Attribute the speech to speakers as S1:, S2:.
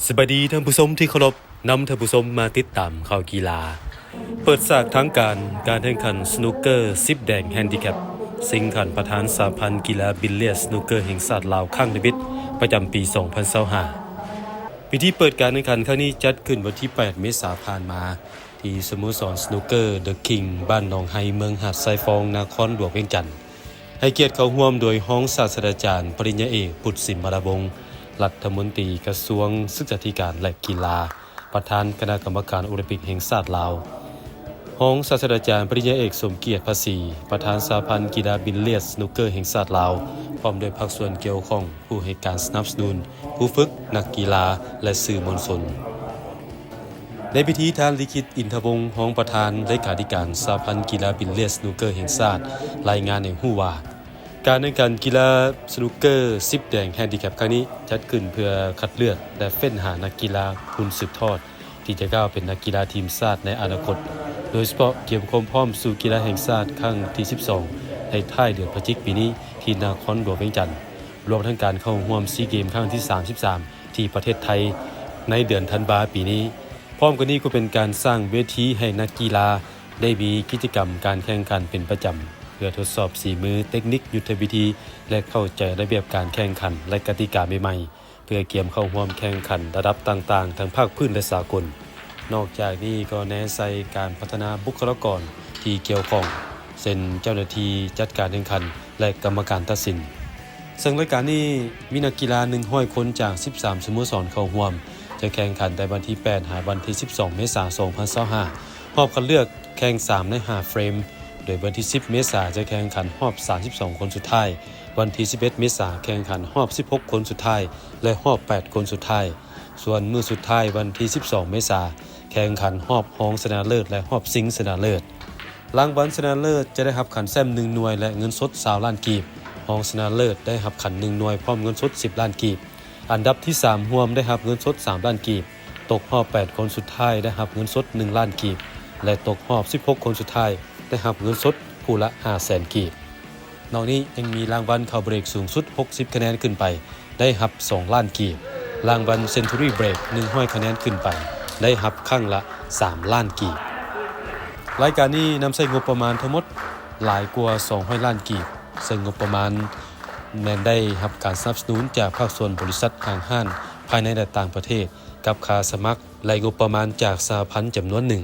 S1: สวัสดีท่านผู้ชมที่เคารพนำท่านผู้ชมมาติดตามข่าวกีฬาเปิดฉากทั้งการแข่งขันสนุกเกอร์10แดงแฮนดิแคปสิงขันประธานสหพันธ์กีฬาบิลเลียร์สนุกเกอร์แห่งชาติลาวข้างในบิดประจำปี2025พิธีเปิดการแข่งขันครั้งนี้จัดขึ้นวันที่8เมษายนผ่านมาที่สโมสรสนุกเกอร์เดอะคิงบ้านหนองไฮเมืองหาดทรายฟองนครหลวงเวียงจันทน์ให้เกียรติเข้าร่วมโดยห้องศาสตราจารย์ปริญญาเอกปุตสิมมาราบงรัฐมนตรีกระทรวงศึกษาธิการและกีฬาประธานคณะกรรมการโอลิมปิกแห่งชาติลาวห้องศาสตราจารย์ปริญญาเอกสมเกียรติภาษีประธานสหพันธ์กีฬาบิลเลียร์สนุกเกอร์แห่งชาติลาวพร้อมด้วยภาคส่วนเกี่ยวข้องผู้ให้การสนับสนุนผู้ฝึกนักกีฬาและสื่อมวลชนในพิธีท่านลิขิตอินทวงศ์รองประธานเลขาธิการสหพันธ์กีฬาบิลเลียร์สนุกเกอร์แห่งชาติรายงานให้รู้ว่าการแข่งขันกีฬาสนุกเกอร์10แดงแฮนดิแคปครั้งนี้จัดขึ้นเพื่อคัดเลือกและเฟ้นหานักกีฬาผู้สืบทอดที่จะก้าวเป็นนักกีฬาทีมชาติในอนาคตโดยเฉพาะเกี่ยวความพร้อมสู่กีฬาแห่งชาติครั้งที่12ในท้ายเดือนพฤศจิกายนปีนี้ที่นครหลวงเวียงจันทน์รวมทั้งการเข้าร่วมซีเกมครั้งที่33ที่ประเทศไทยในเดือนธันวาคมปีนี้พร้อมกันนี้ก็เป็นการสร้างเวทีให้นักกีฬาได้มีกิจกรรมการแข่งขันเป็นประจำเพื่อทดสอบฝีมือเทคนิคยุทธวิธีและเข้าใจระเบียบการแข่งขันและกติกาใหม่ๆเพื่อเกียมเข้าร่วมแข่งขันระดับต่างๆทั้งภาคพื้นและสากลนอกจากนี้ก็แนะใส่การพัฒนาบุคลากรที่เกี่ยวข้องเช่นเจ้าหน้าที่จัดการแข่งขันและกรรมการตัดสินซึ่งรายการนี้มีนักกีฬา100คนจาก13สโมสรเข้าร่วมจะแข่งขันในวันที่8หาวันที่12เมษายน2025รอบคัดเลือกแข่ง3ใน5เฟรมโดยวันที่10เมษายนจะแข่งขันรอบ32คนสุดท้ายวันที่11เมษายนแข่งขันรอบ16คนสุดท้ายและรอบ8คนสุดท้ายส่วนมื้อสุดท้ายวันที่12เมษายนแข่งขันรอบรองชนะเลิศและรอบชิงชนะเลิศรางวัลชนะเลิศจะได้รับขันแซม1หน่วยและเงินสด20ล้านกีบรองชนะเลิศได้รับขัน1หน่วยพร้อมเงินสด10ล้านกีบอันดับที่3รวมได้รับเงินสด3ล้านกีบตกรอบ8คนสุดท้ายได้รับเงินสด1ล้านกีบและตกรอบ16คนสุดท้ายได้รับเงินสดผู้ละ 500,000 กีบนอกนี้ยังมีรางวัลเข้าเบรกสูงสุด60คะแนนขึ้นไปได้รับ2ล้านกีบรางวัลเซนทูรี่เบรก100คะแนนขึ้นไปได้รับครั้งละ3ล้านกีบรายการนี้นำใช้งบประมาณทั้งหมดหลายกว่า200ล้านกีบซึ่งงบประมาณแม้นได้รับการสนับสนุนจากภาคส่วนบริษัทห้างภายในและต่างประเทศกับค่าสมัครและงบประมาณจากสหพันธ์จำนวนหนึ่ง